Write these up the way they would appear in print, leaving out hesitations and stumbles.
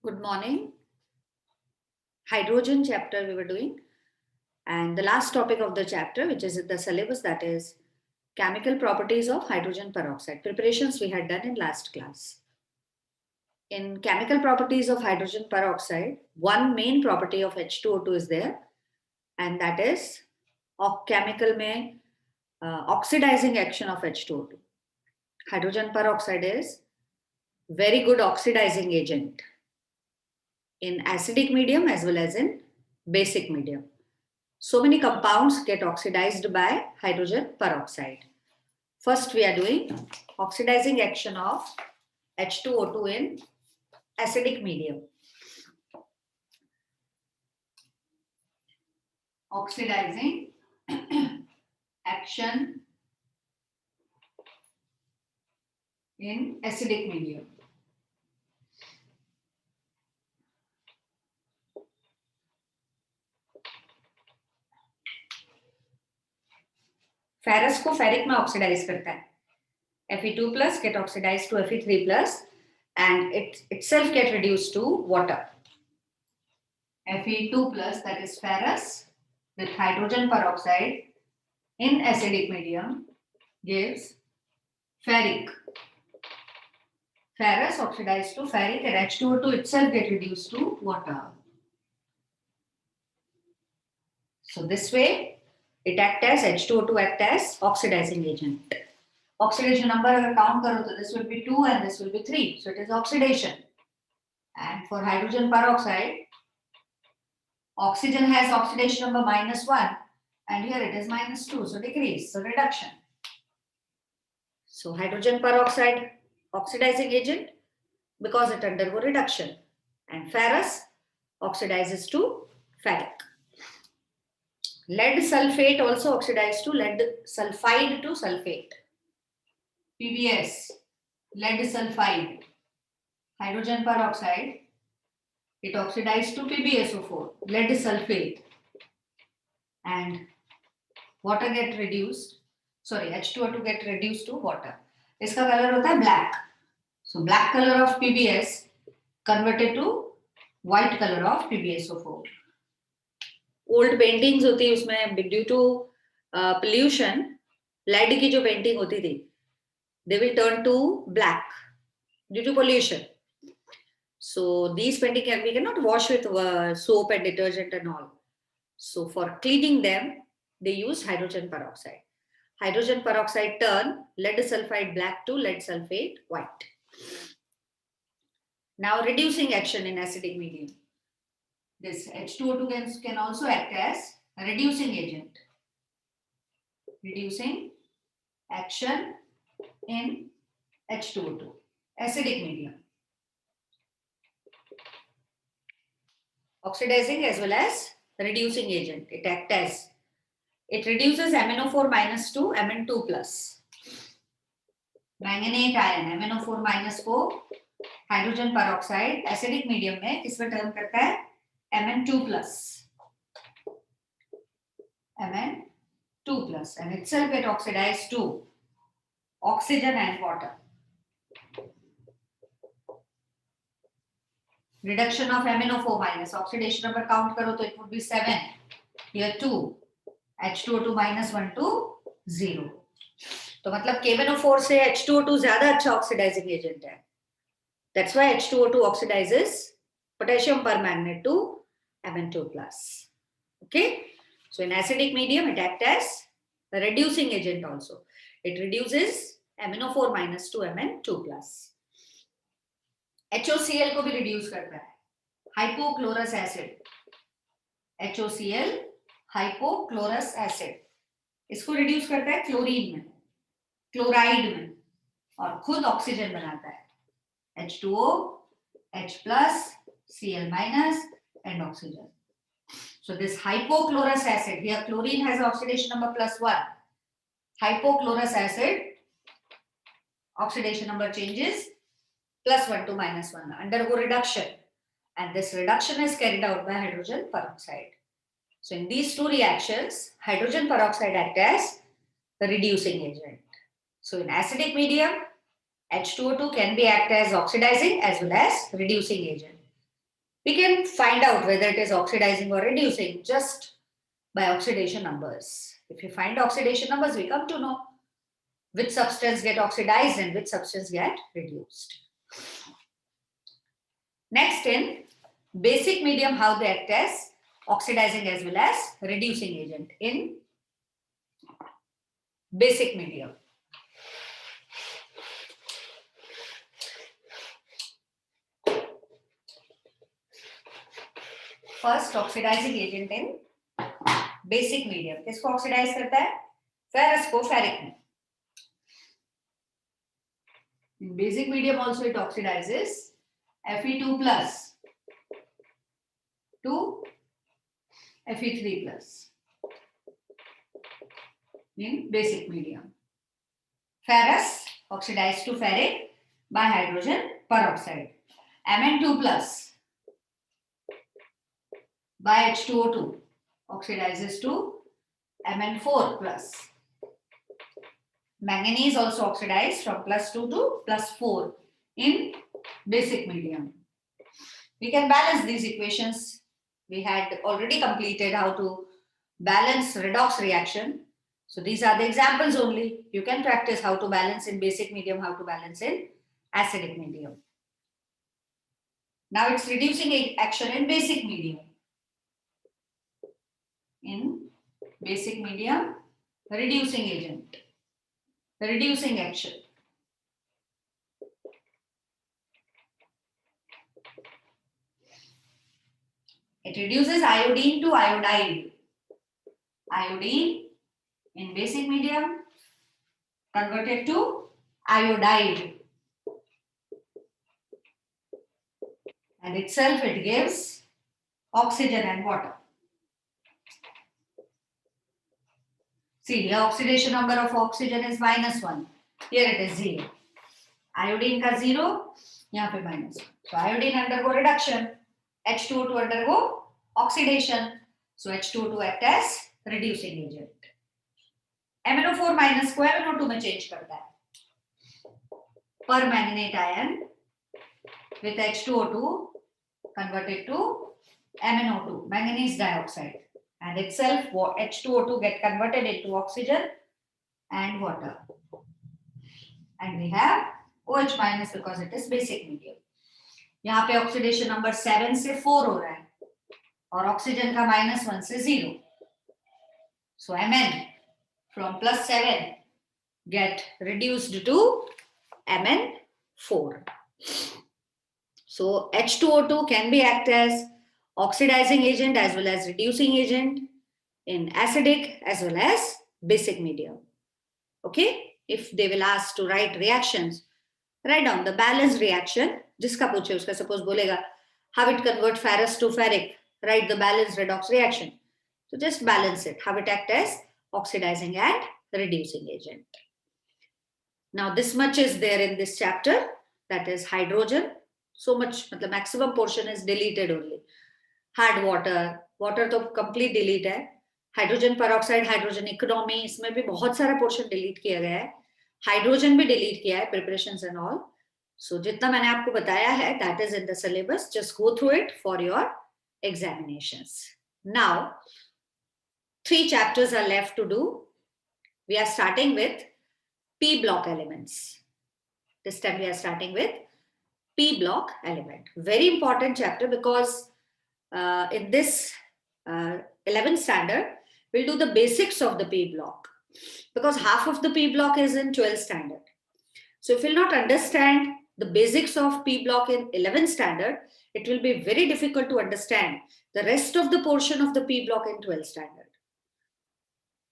Good morning. Hydrogen chapter we were doing, and the last topic of the chapter, which is in the syllabus, that is chemical properties of hydrogen peroxide. Preparations we had done in last class. In chemical properties of hydrogen peroxide, one main property of H2O2 is there, and that is chemical में oxidizing action of H2O2. Hydrogen peroxide is very good oxidizing agent in acidic medium as well as in basic medium. So many compounds get oxidized by hydrogen peroxide. First, we are doing oxidizing action of H2O2 in acidic medium. Oxidizing action in acidic medium. Ferrous को ferric में oxidise करता है Fe2 plus get oxidized to Fe3 plus and it itself get reduced to water. Fe2 plus, that is ferrous, with hydrogen peroxide in acidic medium gives ferric. Ferrous oxidized to ferric and H2O2 itself get reduced to water. So this way it act as H2O2 act as oxidizing agent. Oxidation number अगर count करो तो this will be 2 and this will be 3. So it is oxidation. And for hydrogen peroxide, oxygen has oxidation number -1 and here it is -2. So decrease, so reduction. So hydrogen peroxide oxidizing agent because it undergo reduction. And ferrous oxidizes to ferric. Lead sulfate also oxidized to lead sulfide to sulfate. PBS, lead sulfide, hydrogen peroxide, it oxidized to PbSO4, lead sulfate, and water get reduced, H2O2 get reduced to water. इसका color होता है black. So black color of PBS converted to white color of PbSO4. Old paintings होती है उसमें due to pollution, lead की जो painting होती थी, they will turn to black due to pollution. So these painting we cannot wash with soap and detergent and all. So for cleaning them, they use hydrogen peroxide. Hydrogen peroxide turn lead sulfide black to lead sulfate white. Now reducing action in acidic medium. This H2O2 can also act as a reducing agent. Reducing action in H2O2, acidic medium. Oxidizing as well as reducing agent. It acts as, it reduces MnO4 minus to Mn2 plus. Manganate ion, MnO4 minus को hydrogen peroxide acidic medium में किसमें turn करता है Mn2 plus. Mn2 plus and itself get oxidized to oxygen and water. Reduction of MnO4 minus, oxidation number count करो तो it would be 7. Here 2. H2O2 minus 1 to 0. तो मतलब KMnO4 से H2O2 ज्यादा अच्छा oxidizing agent है. That's why H2O2 oxidizes potassium permanganate to Mn2 plus. Okay. So in acidic medium, it acts as a reducing agent also. It reduces MnO4 minus to Mn2 plus. HOCl को भी reduce करता है. Hypochlorous acid. HOCl, hypochlorous acid. इसको reduce करता है chlorine में, chloride में, और खुद ऑक्सीजन बनाता है. H2O, H plus, Cl minus, and oxygen. So this hypochlorous acid, here chlorine has oxidation number +1. Hypochlorous acid, oxidation number changes +1 to -1, undergo reduction, and this reduction is carried out by hydrogen peroxide. So in these two reactions, hydrogen peroxide acts as the reducing agent. So in acidic medium, H2O2 can be act as oxidizing as well as reducing agent. We can find out whether it is oxidizing or reducing just by oxidation numbers. If you find oxidation numbers, we come to know which substance get oxidized and which substance get reduced. Next, in basic medium, how they act as oxidizing as well as reducing agent in basic medium. First, oxidizing agent in basic medium. किसको oxidise करता है? Ferrous को ferric में. In basic medium also it oxidizes Fe2 plus to Fe3 plus in basic medium. Ferrous oxidized to ferric by hydrogen peroxide. Mn2 plus by H2O2 oxidizes to Mn4 plus. Manganese also oxidized from +2 to +4 in basic medium. We can balance these equations. We had already completed how to balance redox reaction. So these are the examples only. You can practice how to balance in basic medium, how to balance in acidic medium. Now it's reducing action in basic medium. In basic medium, reducing agent, reducing action. It reduces iodine to iodide. Iodine in basic medium converted to iodide. And itself it gives oxygen and water. See, here oxidation number of oxygen is -1. Here it is 0. Iodine का 0, यहाँ पे -1. So iodine undergo reduction. H2O2 undergo oxidation. So H2O2 act as reducing agent. MnO4 minus को MnO2 में change करता है. Permanganate ion with H2O2 converted to MnO2, manganese dioxide. And itself H2O2 get converted into oxygen and water. And we have OH minus because it is basic medium. यहाँ पे oxidation number 7 से 4 हो रहा है और oxygen का -1 से 0. So Mn from +7 get reduced to Mn4. So H2O2 can be act as oxidizing agent as well as reducing agent in acidic as well as basic medium. Okay, if they will ask to write reactions, write down the balanced reaction. जिसका पूछे उसका suppose बोलेगा how it convert ferrous to ferric, write the balanced redox reaction. So just balance it, how it act as oxidizing and reducing agent. Now this much is there in this chapter, that is hydrogen. So much, मतलब maximum portion is deleted only. Hard water, water तो complete delete है. Hydrogen peroxide, hydrogen economy, इसमें भी बहुत सारा portion delete किया गया है. हाइड्रोजन भी डिलीट किया है, प्रिपरेशंस एंड ऑल. सो जितना मैंने आपको बताया है, that is in the syllabus. Just go through it for your examinations. Now 3 chapters are left to do. We are starting with P block elements. This time we are starting with P block element. Very important chapter because in this 11th standard, we'll do the basics of the P block because half of the P block is in 12th standard. So if you'll not understand the basics of P block in 11th standard, it will be very difficult to understand the rest of the portion of the P block in 12th standard.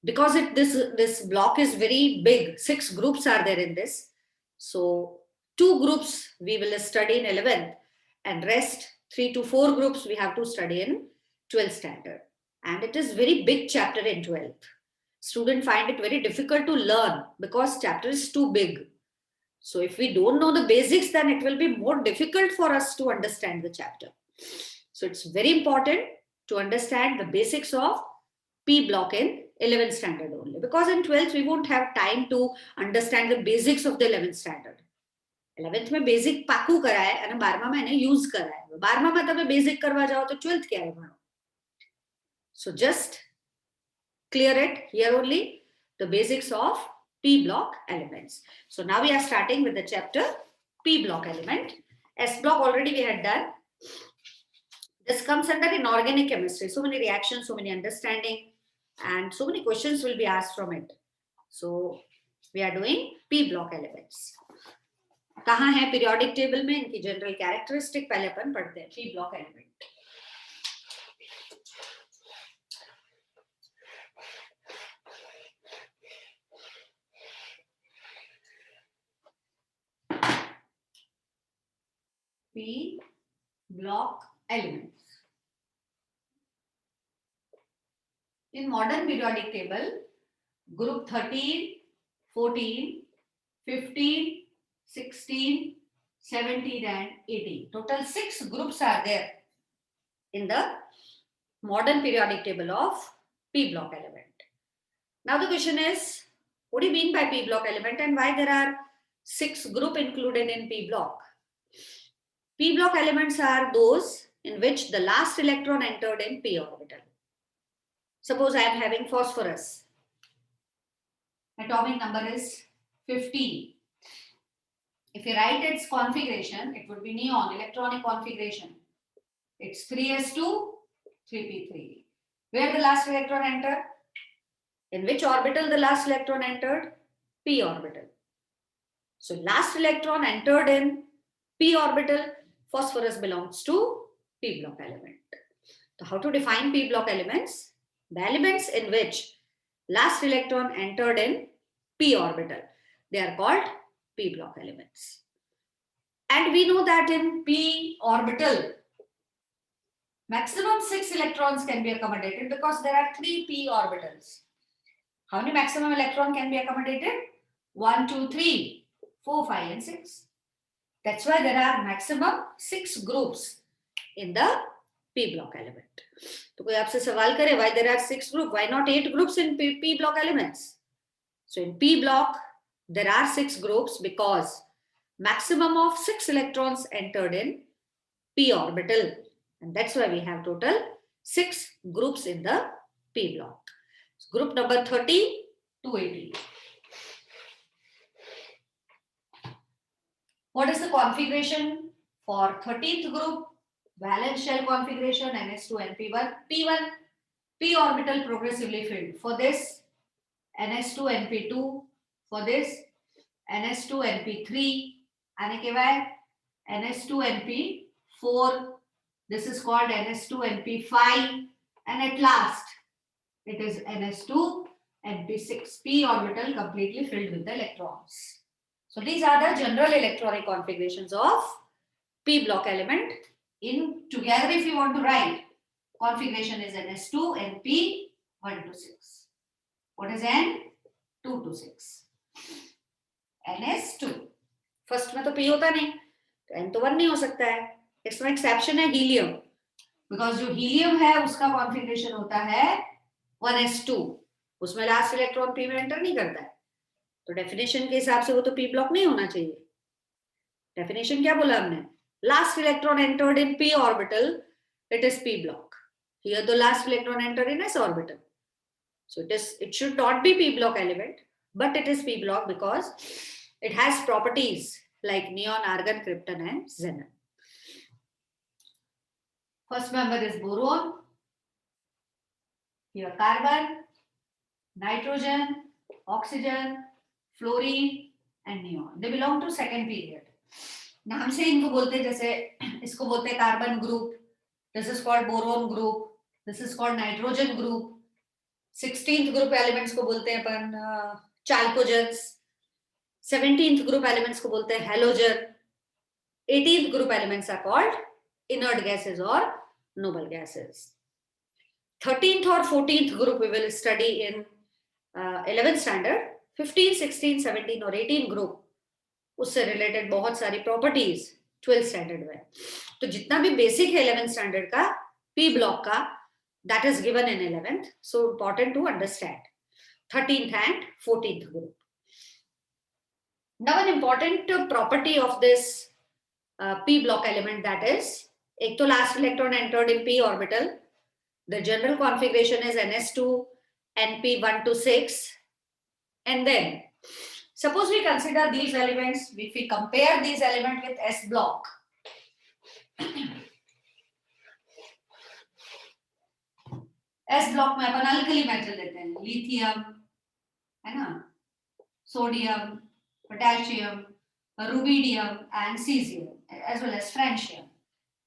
Because this block is very big, 6 groups are there in this. So 2 groups we will study in 11th and rest 3 to 4 groups we have to study in 12th standard. And it is very big chapter in 12th. Students find it very difficult to learn because chapter is too big. So if we don't know the basics, then it will be more difficult for us to understand the chapter. So it's very important to understand the basics of P block in 11th standard only. Because in 12th, we won't have time to understand the basics of the 11th standard. 11th में basic पाकू कराए અને 12માં માં એને use કરાય. 12માં માં તમે basic કરવા જાઓ તો 12th ક્યારે ભણો? So just clear it here only, the basics of P block elements. So now we are starting with the chapter P block element. S block already we had done. This comes under inorganic chemistry. So many reactions, so many understanding, and so many questions will be asked from it. So we are doing P block elements. कहाँ है periodic table में इनकी general characteristic पहले अपन पढ़ते हैं. P block element. P block elements. In modern periodic table, group 13, 14, 15, 16, 17 and 18. Total 6 groups are there in the modern periodic table of P block element. Now the question is, what do you mean by P block element and why there are 6 groups included in P block? P block elements are those in which the last electron entered in P orbital. Suppose I am having phosphorus. Atomic number is 15. If you write its configuration, it would be neon, electronic configuration. It's 3s2, 3p3. Where the last electron entered? In which orbital the last electron entered? P orbital. So last electron entered in P orbital, phosphorus belongs to P block element. So how to define P block elements? The elements in which last electron entered in P orbital, they are called P block elements. And we know that in P orbital, maximum 6 electrons can be accommodated because there are 3 P orbitals. How many maximum electron can be accommodated? 1, 2, 3, 4, 5 and 6. That's why there are maximum 6 groups in the P block element. तो कोई आपसे सवाल करे why there are 6 groups? Why not 8 groups in P block elements? So in P block, there are 6 groups because maximum of 6 electrons entered in P orbital. And that's why we have total 6 groups in the P block. Group number 30 to 80. What is the configuration for 13th group? Valence shell configuration, NS2, NP1. P1, P orbital progressively filled. For this, NS2, NP2. For this, NS2, NP3. आने के बाद NS2, NP4. This is called NS2, NP5. And at last, it is NS2, NP6. P orbital completely filled with the electrons. So these are the general electronic configurations of P block element. In together, if you want to write, configuration is NS2, NP 1 to 6. What is N? 2 to 6. NS2. First में तो P होता नहीं, तो N तो 1 नहीं हो सकता है. इसमें एक्सेप्शन है हीलियम, बिकॉज जो हीलियम है उसका कॉन्फ़िगरेशन होता है 1s2. उसमें लास्ट इलेक्ट्रॉन P में एंटर नहीं करता है, तो डेफिनेशन के हिसाब से वो तो P ब्लॉक नहीं होना चाहिए. डेफिनेशन क्या बोला हमने? Last electron entered in P orbital, it is P block. Here the last electron entered in S orbital. So it should not be P block element, but it is P block because it has properties like neon, argon, krypton and xenon. First member is boron. Here carbon, nitrogen, oxygen, fluorine and neon. They belong to second period. नाम से इनको बोलते हैं, जैसे इसको बोलते हैं carbon group, this is called boron group, this is called nitrogen group. 16th group elements को बोलते हैं अपन चाल्कोजेंस. 17th ग्रुप एलिमेंट्स को बोलते हैं halogen. 18th group elements are called inert gases और नोबल गैसेस. 13th और 14th group we will study in 11th standard. 15, 16, 17 और 18 group उससे रिलेटेड बहुत सारी प्रॉपर्टीज 12th स्टैंडर्ड में. तो जितना भी बेसिक है 11th स्टैंडर्ड का पी ब्लॉक का, that is given in 11th. So important to understand 13th and 14th group. Now an important property of this p block element, that is, एक तो last electron entered in p orbital, the general configuration is ns2 np1 to 6, and then suppose we consider these elements, if we compare these elements with s block, S block में अपन alkali metal लेते हैं, lithium है ना, sodium, potassium, rubidium and cesium as well as francium.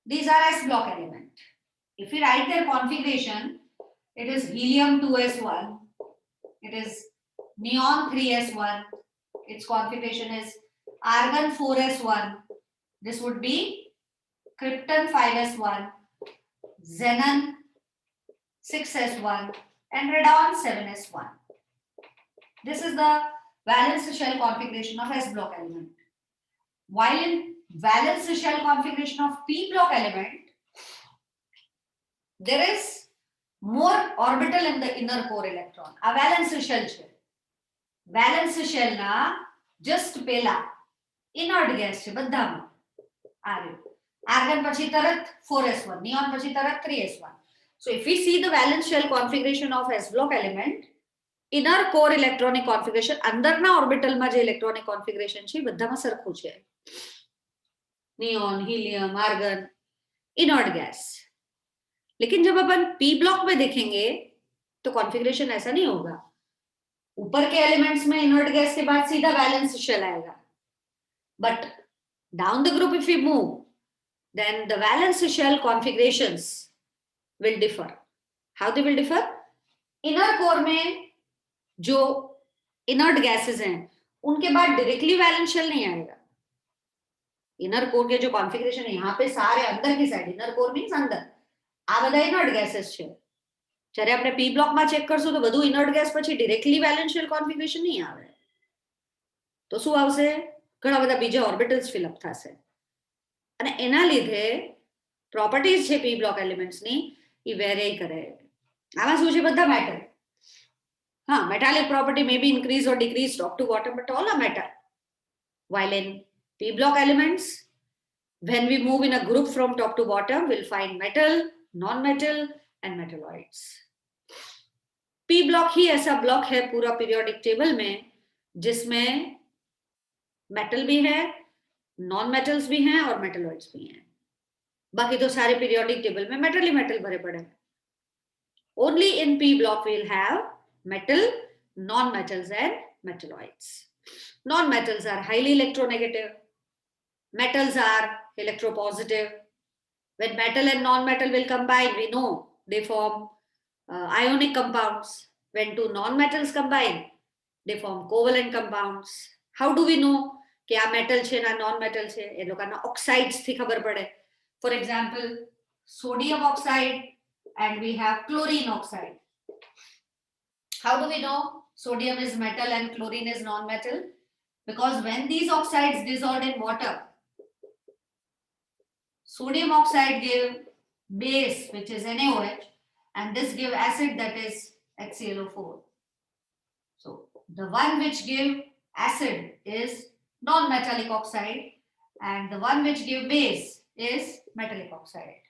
These are s block element. If we write their configuration, it is helium 2s1, it is neon 3s1, its configuration is argon 4s1, this would be krypton 5s1, xenon 6s1 and radon 7s1. This is the valence shell configuration of s block element. While in valence shell configuration of p block element, there is more orbital in the inner core electron. A valence shell છે. Valence shell na just પેલા inert gas છે બધામાં. આ રહ્યું. Argon પછી તરત 4s1, neon પછી તરત 3s1. So if we see the valence shell configuration of s block element, inner core electronic configuration, અંદરના orbital માં જે electronic configuration છે બધામાં સરખું છે. Neon, helium, argon, inert gas. लेकिन जब अपन p ब्लॉक में देखेंगे तो कॉन्फ़िगरेशन ऐसा नहीं होगा. ऊपर के एलिमेंट्स में इनर्ट गैस के बाद सीधा वैलेंस शेल आएगा. But down the group if we move, then the valence shell configurations will differ. How they will differ? Inner core में जो इनर्ट गैसेस हैं उनके बाद डायरेक्टली वैलेंस शेल नहीं आएगा. इनर कोर के जो कॉन्फ़िगरेशन है, यहाँ पे सारे अंदर की साइड, इनर कोर मीन्स अंदर, આ બધા ઇનર્ટ ગેसेस છે. જ્યારે આપણે p બ્લોક માં ચેક કરશું તો બધું ઇનર્ટ ગેસ પછી ડાયરેક્ટલી વેલેન્શિયલ કોન્ફિગરેશન નહીં આવે. તો શું આવશે? ઘણા બધા બીજા ઓર્બિટલ્સ ફિલ અપ થશે અને એના લીધે પ્રોપર્ટીઝ છે p બ્લોક એલિમેન્ટ્સ ની એ વેરી કરે. આમાં શું છે? બધા મેટર. હા, metallic property may be increase or decrease top to bottom, but all are matter. While in p block elements, when we move in a group from top to bottom, we'll find metal, non-metal and metalloids. p block ही ऐसा block है पूरा periodic table में जिसमें metal भी है, non metals भी हैं और मेटलॉइड्स भी हैं. बाकी तो सारे पीरियोडिक टेबल में मेटल ही मेटल भरे पड़े हैं. Only in p block we'll have metal, non-metals and metalloids. Non-metals are highly electronegative. Metals are electropositive. When metal and non-metal will combine, we know they form ionic compounds. When two non-metals combine, they form covalent compounds. How do we know कि आ metal છે ना non-metal છે? એ લોકોના oxides થી ખબર પડે. For example, sodium oxide and we have chlorine oxide. How do we know sodium is metal and chlorine is non-metal? Because when these oxides dissolve in water, sodium oxide give base which is NaOH and this give acid that is HClO4. So the one which give acid is non-metallic oxide and the one which give base is metallic oxide.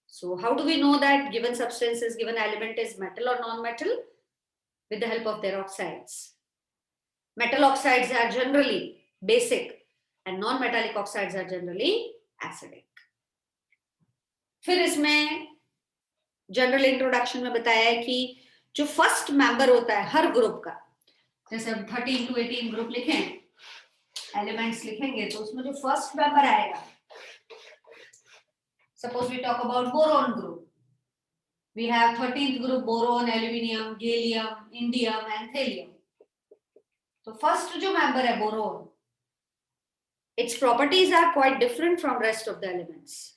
So how do we know that given substances, given element is metal or non-metal? With the help of their oxides. Metal oxides are generally basic and non-metallic oxides are generally acidic. फिर इसमें general introduction में बताया है कि जो first member होता है हर group का, जैसे हम 13 to 18 ग्रुप लिखें, एलिमेंट्स लिखेंगे तो उसमें जो फर्स्ट मेंबर आएगा, suppose we talk about boron group, we have 13th group boron, aluminium, gallium, indium and thallium. So first जो member है boron, its properties are quite different from rest of the elements.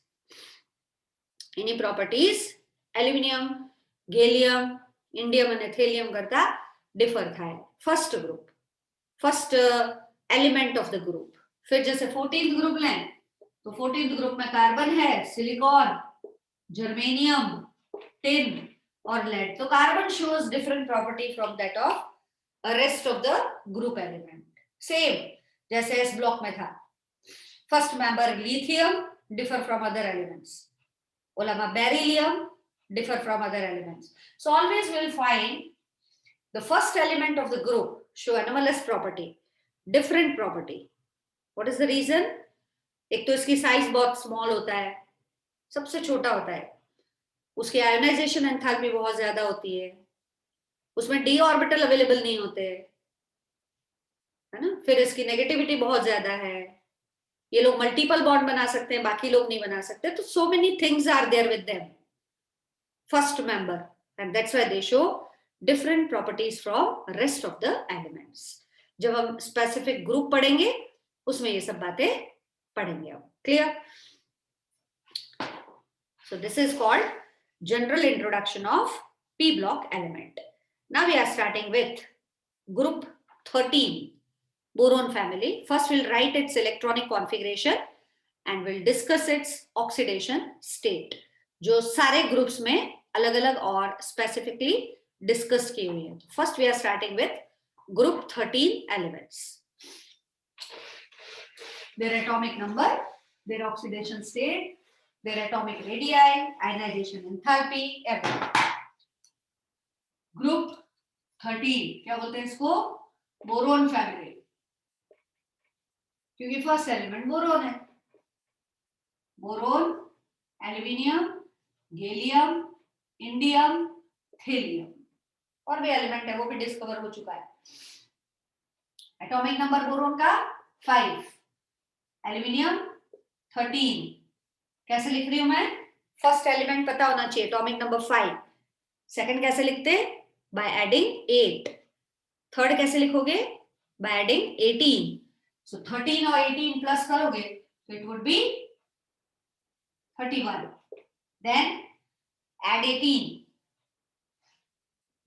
Any properties aluminium, gallium, indium and thallium करता differ था. First group, first element of the group. फिर जैसे 14th group लें तो 14th group में carbon है, silicon, germanium, tin or lead. So carbon shows different property from that of a rest of the group element. Same जैसे S block में था. First member lithium differ from other elements. बोला beryllium differ from other elements. So always we'll find the first element of the group show anomalous property, different property. What is the reason? एक तो इसकी size बहुत small होता है, सबसे छोटा होता है, उसकी आयोनाइजेशन एंथैल्पी बहुत ज्यादा होती है, उसमें डी ऑर्बिटल अवेलेबल नहीं होते, है ना. फिर इसकी नेगेटिविटी बहुत ज्यादा है, ये लोग मल्टीपल बॉन्ड बना सकते हैं, बाकी लोग नहीं बना सकते. तो so many things are there with them, first member, and that's why they show different properties from rest of the elements. जब हम specific group पढ़ेंगे उसमें ये सब बातें पढ़ेंगे. अब clear? So this is called general introduction of p block element. Now we are starting with group 13, boron family. First we'll write its electronic configuration and we'll discuss its oxidation state, जो सारे groups में अलग अलग और specifically discuss की हुई है. First we are starting with group 13 elements. Their atomic number, their oxidation state, their atomic radius, ionization enthalpy, everything. Group 13 क्या बोलते हैं इसको? बोरोन फैमिली, क्योंकि फर्स्ट एलिमेंट बोरोन है. Boron, aluminium, gallium, indium, thallium, और भी एलिमेंट है वो भी डिस्कवर हो चुका है. एटॉमिक नंबर बोरोन का 5, एल्यूमिनियम 13. कैसे लिख रही हूं मैं? फर्स्ट एलिमेंट पता होना चाहिए, एटॉमिक नंबर 5. सेकंड कैसे लिखते? By adding 8. थर्ड कैसे लिखोगे? By adding 18. सो 13 और 18 प्लस करोगे तो it would be 31. Then add 18.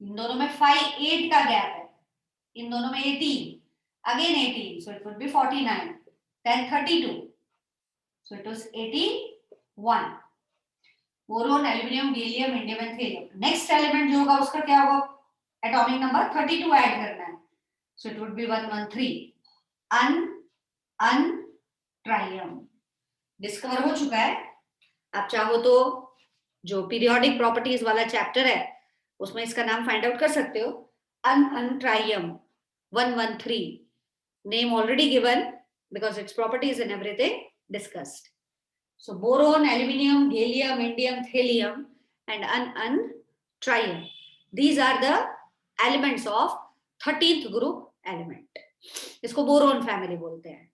इन दोनों में 8 का गैप है, इन दोनों में 18, again 18, so it would be 49. Then 32, so it was 81. Boron, aluminium, gallium, indium and thallium. Next element जो होगा उसका क्या होगा? एटॉमिक नंबर 32 ऐड करना है, so it would be 113. ट्राइयम discover हो चुका है. आप चाहो तो जो पीरियोडिक प्रॉपर्टीज वाला चैप्टर है उसमें इसका नाम फाइंड आउट कर सकते हो. Trium 113, name already given because its properties and everything discussed. So boron, aluminium, gallium, indium, thallium and trium, these are the elements of 13th group element. इसको boron family बोलते हैं.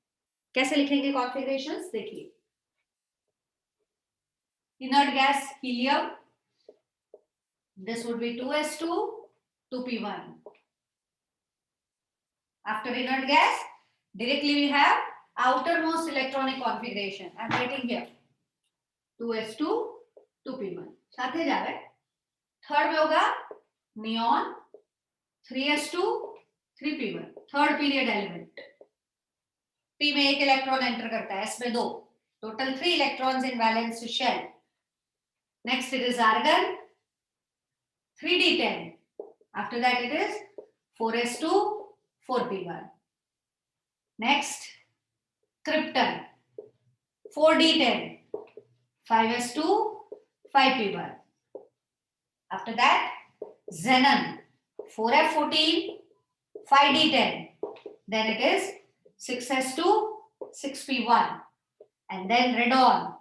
कैसे लिखेंगे कॉन्फ़िगरेशंस देखिए. Inert gas helium, this would be 2s2, 2p1. After inert gas, directly we have outermost electronic configuration. I am writing here 2s2, 2p1. साथ ही जावे. Third में होगा neon, 3s2, 3p1. Third period element. p में एक electron enter करता है, s में 2. Total 3 electrons in valence shell. Next it is argon, 3d10. After that it is 4s2, 4p1. Next krypton, 4d10, 5s2, 5p1. After that xenon, 4f14, 5d10. Then it is 6s2, 6p1. And then radon,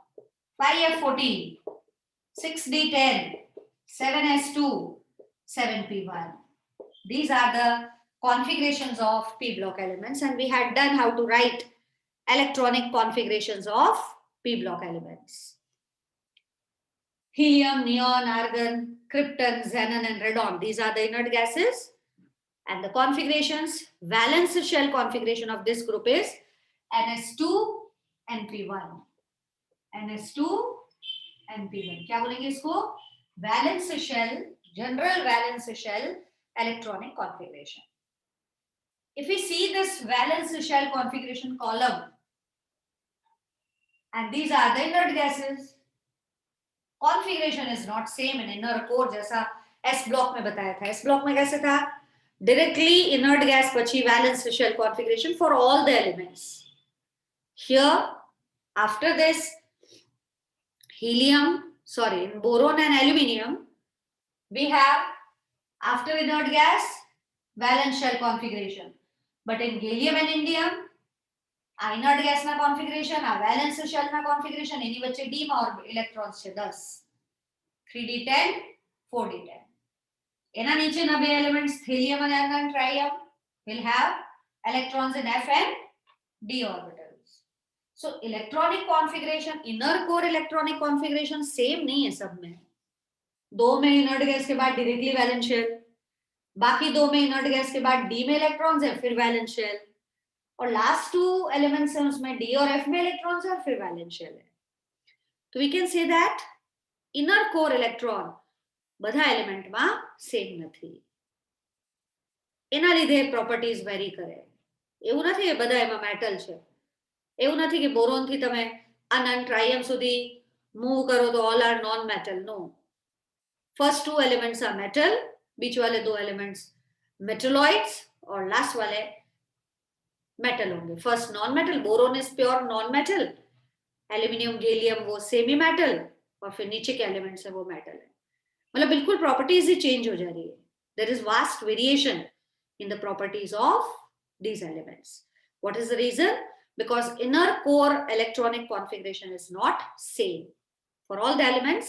5f14, 6d10, 7s2, 7p1. These are the configurations of p block elements, and we had done how to write electronic configurations of p block elements. Helium, neon, argon, krypton, xenon and radon, these are the inert gases, and the configurations, valence shell configuration of this group is ns2 and p1. ns2 and p1. क्या बोलेंगे इसको? Valence shell, general valence shell electronic configuration. If we see this valence shell configuration column, and these are the inert gases, configuration is not same in inner core जैसा s block में बताया था. s block में कैसे था? directly inert gas pachi valence shell configuration for all the elements. Here after this in boron and aluminium we have after inert gas valence shell configuration, but in gallium and indium inert gas na configuration valence shell na configuration એની વચ્ચે d માં electrons છે 10 3d10 4d10. એના નીચેના બે elements helium and tritium will have electrons in f and d orbitals. So electronic configuration inner core electronic configuration same नहीं है सब में. दो में inert gas के बाद directly valence shell, बाकी दो में inert gas के बाद d में electrons है फिर valence shell, और लास्ट टू एलिमेंट्स हैं उसमें d और f में इलेक्ट्रॉन्स है और फिर वैलेंस शेल है. तो we can say that inner core electron બધા એલિમેન્ટમાં સેમ નથી. એના લીધે પ્રોપર્ટીઝ વેરી કરે. એવું નથી કે બધા એમાં મેટલ છે. એવું નથી કે બોરોન થી તમે અનન ટ્રાયમ સુધી મૂવ કરો તો all are non metal. No, first two elements are metal, बीच वाले दो एलिमेंट्स मेटलॉइड्स और लास्ट वाले मेटल होंगे. First non metal, boron is pure non metal, aluminium gallium वो सेमी मेटल, और फिर नीचे के एलिमेंट्स है वो मेटल है. मतलब बिल्कुल प्रॉपर्टीज ही चेंज हो जा रही है. There is vast variation in the properties of these elements. What is the reason? Because inner core electronic configuration is not same for all the elements.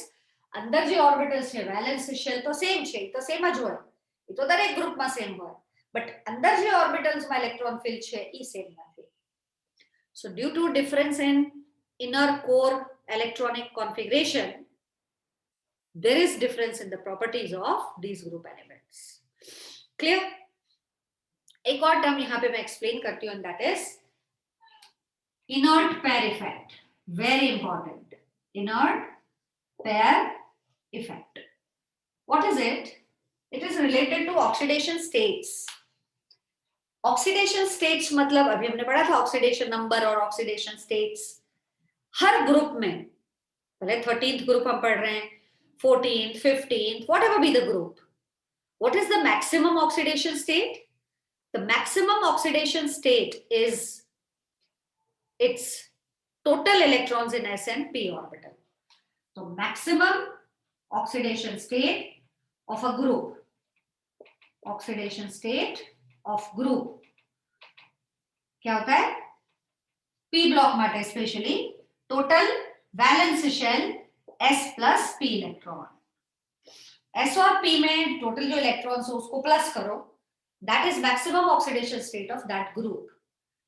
अंदर जो ऑर्बिटल्स છે વેલેન્સ શેલ તો same છે, તો સેમ જ હોય, એ તો દરેક ગ્રુપમાં સેમ હોય, બટ અંદર જે ઓર્બિટલ્સમાં ઇલેક્ટ્રોન ફિલ્ડ છે એ સેમ નથી. So due to difference in inner core electronic configuration, there is difference in the properties of these group elements. Clear? एक और टर्म यहाँ पे मैं एक्सप्लेन करती हूँ, that is inert pair effect. Very important. Inert pair effect. What is it? It is related to oxidation states. Oxidation states मतलब अभी हमने पढ़ा था ऑक्सीडेशन नंबर और ऑक्सीडेशन स्टेट्स. हर ग्रुप में, पहले 13th ग्रुप हम पढ़ रहे हैं, 14th 15th whatever be the group, what is the maximum oxidation state? The maximum oxidation state is its total electrons in s and p orbital. So maximum oxidation state of a group, oxidation state of group क्या होता है? p block माटे specially total valence shell s plus p electron. s और p में total जो electrons हो उसको plus करो, that is maximum oxidation state of that group.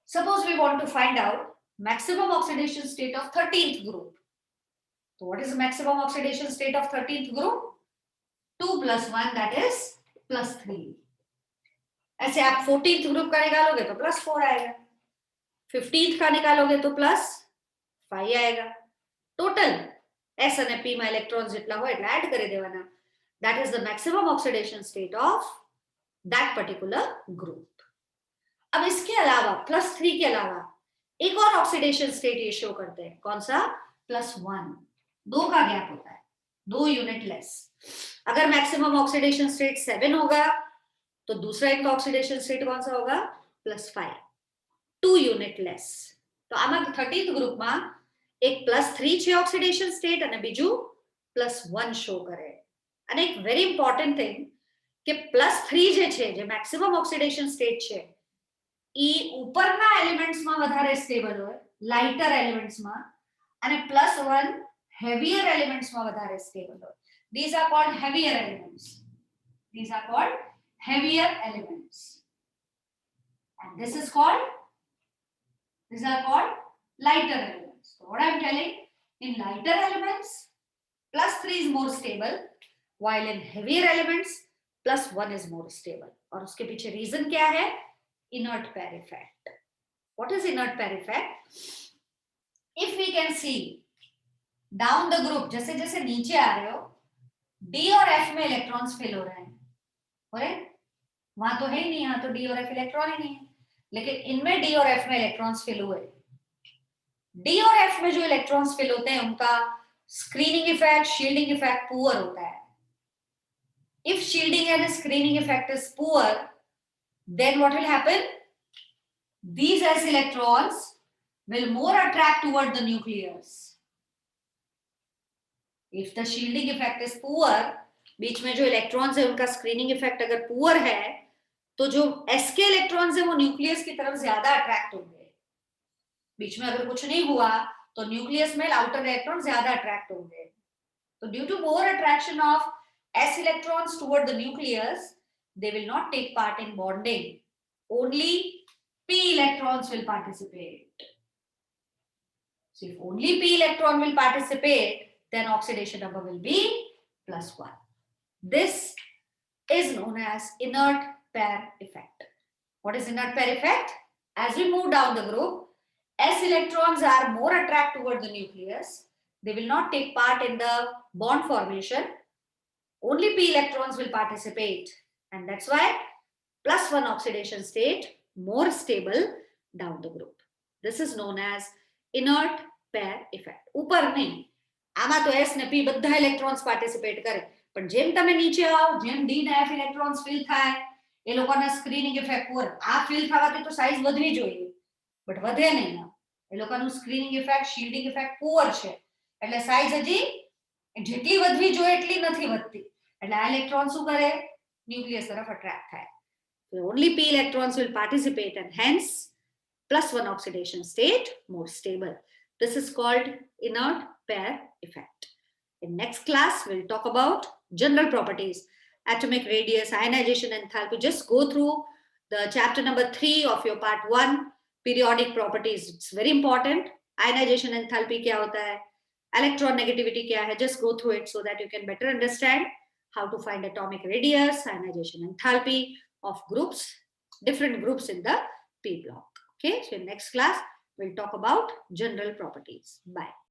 Suppose we want to find out maximum oxidation state of 13th group. So what is the maximum oxidation state of 13th group? 2 plus 1, that is plus 3. ऐसे आप 14th group का निकालोगे तो plus 4 आएगा, 15th का निकालोगे तो plus 5 आएगा. टोटल s અને p માં ઇલેક્ટ્રોન્સ જેટલા હોય એટલે એડ કરી દેવાના. That is the maximum oxidation state of that particular group. अब इसके अलावा +3 के अलावा एक और ऑक्सीडेशन स्टेट ये शो करते हैं. कौन सा? +1. 2 का गैप होता है, 2 यूनिट लेस. अगर मैक्सिमम ऑक्सीडेशन स्टेट 7 होगा तो दूसरा इनका ऑक्सीडेशन स्टेट कौन सा होगा? +5, 2 यूनिट लेस. तो આમાં 13th ગ્રુપમાં એક +3 છે ઓક્સિડેશન સ્ટેટ અને બીજું +1 શો કરે. અને એક વેરી ઇમ્પોર્ટન્ટ થિંગ કે +3 જે છે, જે મેક્સિમમ ઓક્સિડેશન સ્ટેટ છે, ઈ ઉપરના એલિમેન્ટ્સમાં વધારે સ્ટેબલ હોય, લાઇટર એલિમેન્ટ્સમાં, અને +1 હેવીયર એલિમેન્ટ્સમાં વધારે સ્ટેબલ હોય. These are called heavier elements. These are called heavier elements. And these are called lighter elements. So what I am telling, in lighter elements +3 is more stable, while in heavier elements +1 is more stable. और उसके पीछे reason क्या है? Inert pair effect. What is inert pair effect? If we can see down the group, जैसे जैसे नीचे आ रहे हो, d और f में इलेक्ट्रॉन्स फिल हो रहे हैं, वहां तो है ही नहीं, यहाँ तो d और f इलेक्ट्रॉन ही नहीं है, लेकिन इनमें d और f में इलेक्ट्रॉन्स फिल हुए. d और f में जो इलेक्ट्रॉन्स फिल होते हैं उनका screening effect, shielding effect poor होता है. If shielding and screening effect is poor, then what will happen? These s electrons will more attract toward the nucleus. If the shielding effect is poor, बीच में जो electrons है उनका screening effect अगर poor है, तो जो एस के electrons है वो न्यूक्लियस की तरफ ज्यादा अट्रैक्ट होंगे. बीच में अगर कुछ नहीं हुआ तो न्यूक्लियस में आउटर इलेक्ट्रॉन ज्यादा अट्रैक्ट होंगे. तो due to more attraction of s electrons toward the nucleus, they will not take part in bonding. Only p electrons will participate. So if only p electron will participate, then oxidation number will be +1. This is known as inert pair effect. What is inert pair effect? As we move down the group, s electrons are more attracted toward the nucleus. They will not take part in the bond formation. Only p electrons will participate, and that's why +1 oxidation state, more stable down the group. This is known as inert pair effect. ऊपर नहीं, આમાં તો s ને p બધા electrons participate કરે, પણ જેમ તમે નીચે આવો, જેમ d ને f ઇલેક્ટ્રોન્સ ફિલ થાય, એ લોકોના સ્ક્રીનિંગ ઇફેક્ટ પર આ ફિલ થવાથી તો સાઇઝ વધવી જોઈએ, બટ વધે નહીં. એ લોકોનું સ્ક્રીનિંગ ઇફેક્ટ, શીલ્ડિંગ ઇફેક્ટ પુઅર છે, એટલે સાઇઝ હજી જેટલી વધવી જોઈએ એટલી નથી વધતી. એટલે આ ઇલેક્ટ્રોન શું કરે? ન્યુક્લિયસ તરફ અટ્રેક્ટ થાય. So only p electrons will participate, and hence +1 oxidation state, more stable. This is called inert pair effect. In next class, we'll talk about general properties, atomic radius, ionization enthalpy. Just go through the chapter number 3 of your part 1, periodic properties. It's very important. Ionization enthalpy क्या होता है, electron negativity क्या है, just go through it so that you can better understand how to find atomic radius, ionization enthalpy of groups, different groups in the p block. Okay, so in next class we'll talk about general properties. Bye.